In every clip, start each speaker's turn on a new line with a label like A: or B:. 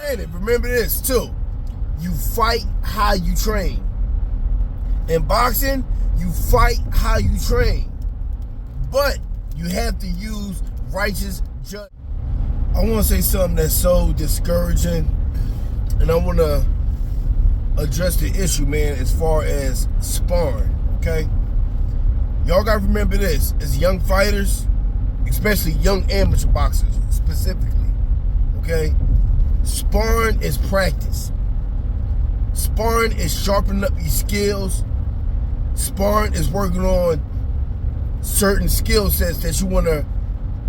A: granted, remember this too. You fight how you train. In boxing, you fight how you train. But you have to use righteous judgment. I want to say something that's so discouraging, and I want to address the issue, man, as far as sparring, okay? Y'all got to remember this. As young fighters, especially young amateur boxers specifically, okay? Sparring is practice. Sparring is sharpening up your skills. Sparring is working on certain skill sets that you want to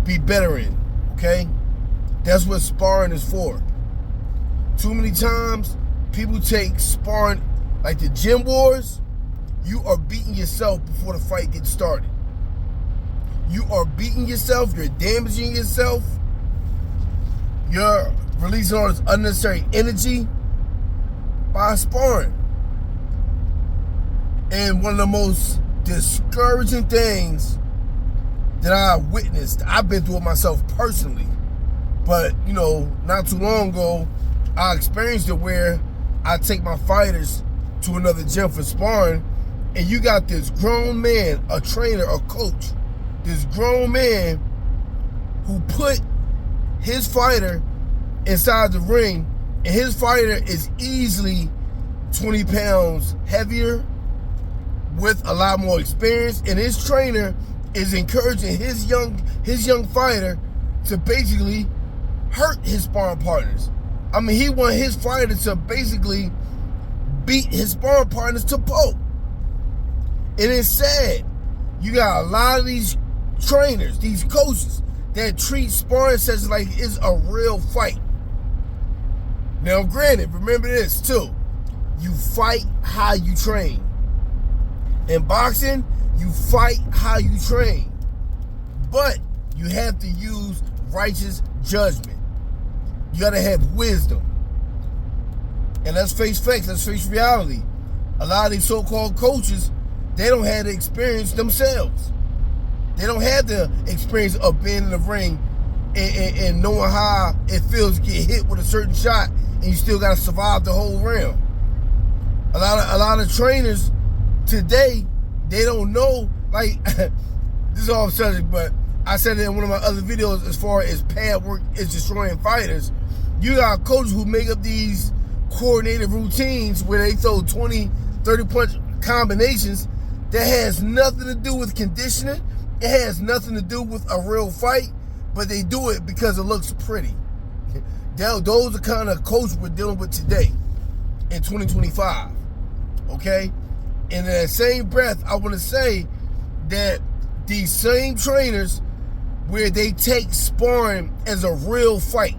A: be better in, okay? That's what sparring is for. Too many times, people take sparring, like the gym wars, you are beating yourself before the fight gets started. You are beating yourself, you're damaging yourself, you're releasing all this unnecessary energy by sparring. And one of the most discouraging things that I witnessed, I've been through it myself personally, but you know, not too long ago, I experienced it where I take my fighters to another gym for sparring, and you got this grown man, a trainer, a coach, this grown man who put his fighter inside the ring, and his fighter is easily 20 pounds heavier with a lot more experience, and his trainer is encouraging his young fighter to basically hurt his sparring partners. I mean, he want his fighter to basically beat his sparring partners to pulp. And it's sad. You got a lot of these trainers, these coaches, that treat sparring sessions like it's a real fight. Now, granted, remember this too. You fight how you train. In boxing, you fight how you train. But you have to use righteous judgment. You gotta have wisdom. And let's face facts, let's face reality. A lot of these so-called coaches, they don't have the experience themselves. They don't have the experience of being in the ring and knowing how it feels to get hit with a certain shot and you still gotta survive the whole round. A lot of trainers today, they don't know, like, this is off subject, but I said it in one of my other videos as far as pad work is destroying fighters. You got coaches who make up these coordinated routines where they throw 20, 30 punch combinations that has nothing to do with conditioning. It has nothing to do with a real fight, but they do it because it looks pretty. Those are the kind of coaches we're dealing with today in 2025, okay? And in that same breath, I want to say that these same trainers where they take sparring as a real fight.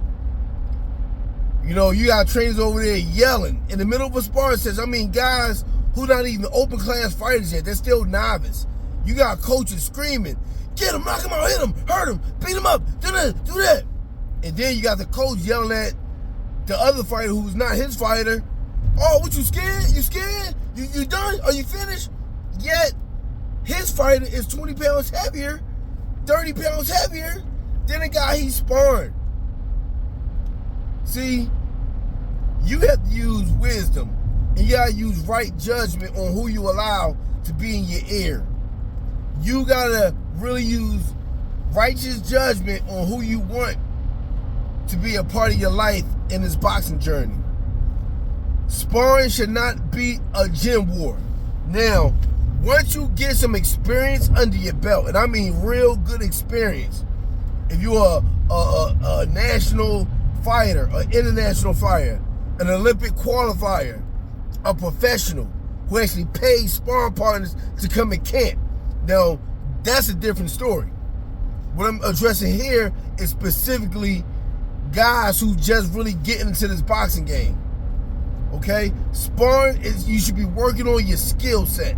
A: You know, you got trainers over there yelling in the middle of a sparring session. I mean, guys who not even open class fighters yet, they're still novice. You got coaches screaming, get him, knock him out, hit him, hurt him, beat him up, do this, do that. And then you got the coach yelling at the other fighter who's not his fighter. Oh, what, you scared? You scared? You done? Are you finished? Yet, his fighter is 20 pounds heavier, 30 pounds heavier than the guy he's sparring. See, you have to use wisdom, and you gotta use right judgment on who you allow to be in your ear. You gotta really use righteous judgment on who you want to be a part of your life in this boxing journey. Sparring should not be a gym war. Now, once you get some experience under your belt, and I mean real good experience, if you're a national fighter, an international fighter, an Olympic qualifier, a professional who actually pays sparring partners to come in camp, now that's a different story. What I'm addressing here is specifically guys who just really getting into this boxing game. Okay? Sparring is, you should be working on your skill set.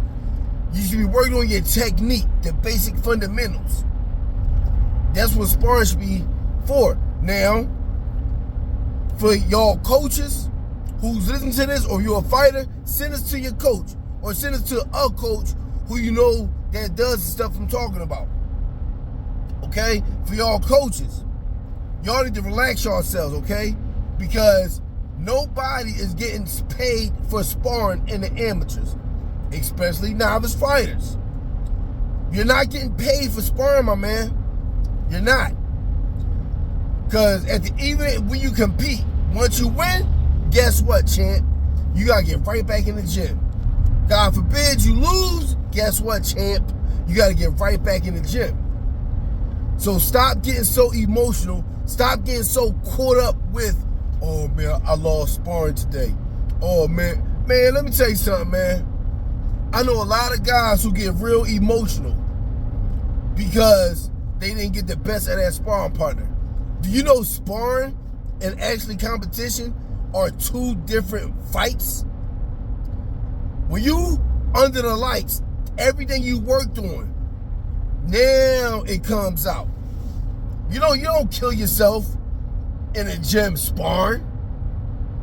A: You should be working on your technique, the basic fundamentals. That's what sparring should be for. Now, for y'all coaches who's listening to this, or you're a fighter, send this to your coach, or send it to a coach who you know that does the stuff I'm talking about. Okay? For y'all coaches, y'all need to relax yourselves, okay? Because Nobody is getting paid for sparring in the amateurs, especially novice fighters. You're not getting paid for sparring, my man. You're not. Because even when you compete, once you win, guess what, champ? You got to get right back in the gym. God forbid you lose, guess what, champ? You got to get right back in the gym. So stop getting so emotional. Stop getting so caught up with, oh, man, I lost sparring today. Oh, man. Man, let me tell you something, man. I know a lot of guys who get real emotional because they didn't get the best of that sparring partner. Do you know sparring and actually competition are two different fights? When you under the lights, everything you worked on, now it comes out. You don't kill yourself in a gym sparring.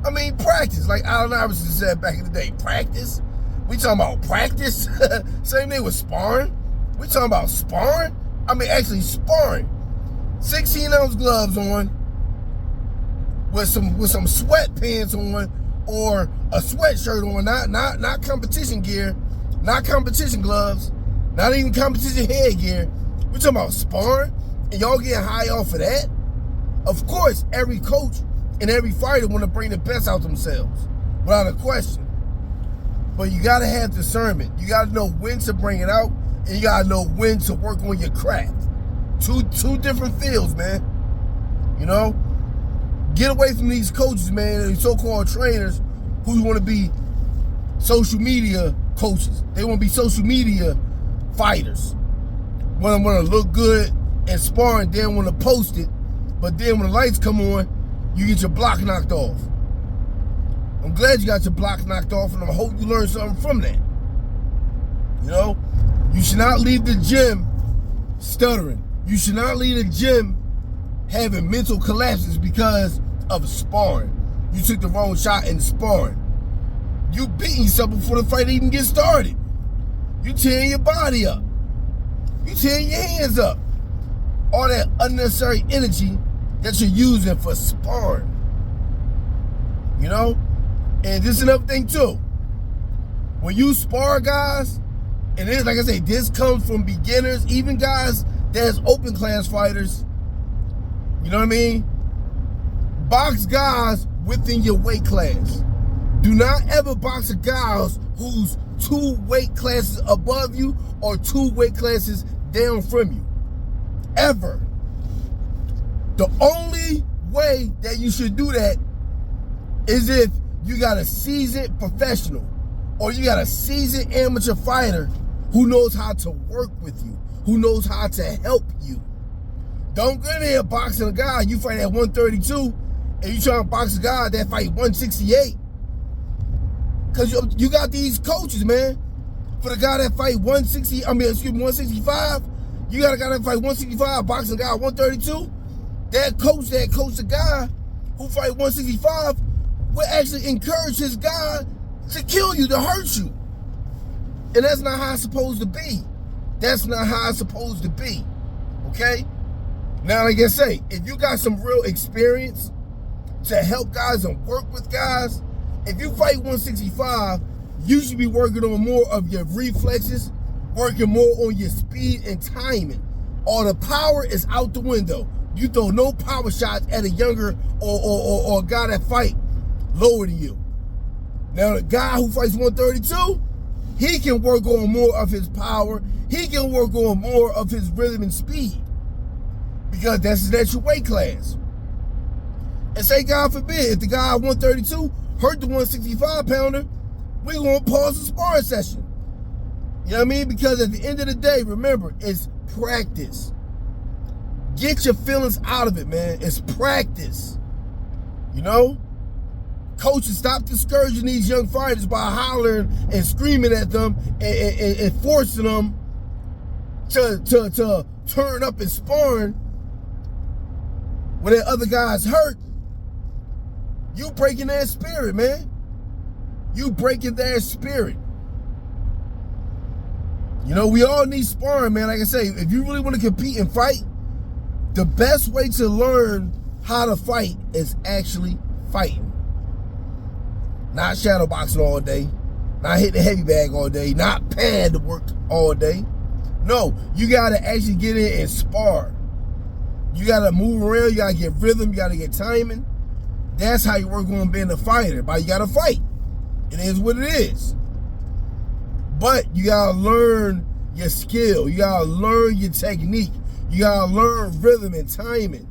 A: I mean, practice. Like Allen Iverson said back in the day, practice. We talking about practice. Same thing with sparring. We talking about sparring. I mean, actually sparring. 16-ounce gloves on, with some sweatpants on, or a sweatshirt on. Not competition gear, not competition gloves, not even competition headgear. We talking about sparring, and y'all getting high off of that. Of course, every coach and every fighter want to bring the best out themselves, without a question. But you got to have discernment. You got to know when to bring it out, and you got to know when to work on your craft. Two different fields, man. You know? Get away from these coaches, man, and so-called trainers who want to be social media coaches. They want to be social media fighters. Want to look good and sparring, then want to post it, but then when the lights come on, you get your block knocked off. I'm glad you got your block knocked off, and I hope you learned something from that. You know? You should not leave the gym stuttering. You should not leave the gym having mental collapses because of sparring. You took the wrong shot in sparring. You beating yourself before the fight even gets started. You tearing your body up. You tearing your hands up. All that unnecessary energy that you're using for sparring. You know? And this is another thing too. When you spar guys, and it's like I say, this comes from beginners, even guys that's open class fighters. You know what I mean? Box guys within your weight class. Do not ever box a guy who's 2 weight classes above you or 2 weight classes down from you. Ever. The only way that you should do that is if you got a seasoned professional or you got a seasoned amateur fighter who knows how to work with you, who knows how to help you. Don't go in there boxing a guy, you fight at 132, and you trying to box a guy that fight 168. Because you got these coaches, man. For the guy that fight 165, you got a guy that fight 165, boxing a guy 132. That coach the guy who fight 165 will actually encourage his guy to kill you, to hurt you. And that's not how it's supposed to be. That's not how it's supposed to be. Okay? Now, like I say, if you got some real experience to help guys and work with guys, if you fight 165, you should be working on more of your reflexes, working more on your speed and timing. All the power is out the window. You throw no power shots at a younger or a guy that fight lower than you. Now, the guy who fights 132, he can work on more of his power. He can work on more of his rhythm and speed because that's his natural weight class. And say, God forbid, if the guy at 132 hurt the 165-pounder, we're going to pause the sparring session. You know what I mean? Because at the end of the day, remember, it's practice. Get your feelings out of it, man. It's practice. You know? Coaches, stop discouraging these young fighters by hollering and screaming at them and forcing them to turn up and sparring when that other guy's hurt. You breaking their spirit, man. You breaking their spirit. You know, we all need sparring, man. Like I say, if you really want to compete and fight, the best way to learn how to fight is actually fighting. Not shadow boxing all day. Not hitting the heavy bag all day. Not pad work all day. No, you gotta actually get in and spar. You gotta move around. You gotta get rhythm. You gotta get timing. That's how you work on being a fighter. But you gotta fight. It is what it is. But you gotta learn your skill. You gotta learn your technique. You gotta learn rhythm and timing.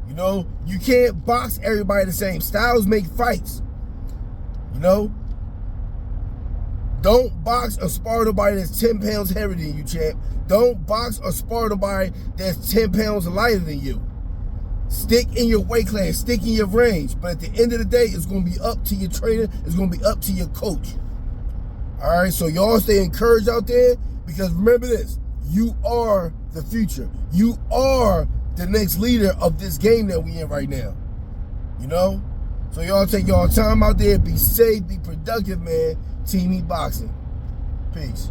A: You know, you can't box everybody the same. Styles make fights. You know, don't box or spar nobody that's 10 pounds heavier than you, champ. Don't box or spar nobody that's 10 pounds lighter than you. Stick in your weight class, stick in your range. But at the end of the day, it's going to be up to your trainer. It's going to be up to your coach. All right, so y'all stay encouraged out there, because remember this, you are the future. You are the next leader of this game that we in right now. You know? So y'all take y'all time out there, be safe, be productive, man. Team Eat Boxing. Peace.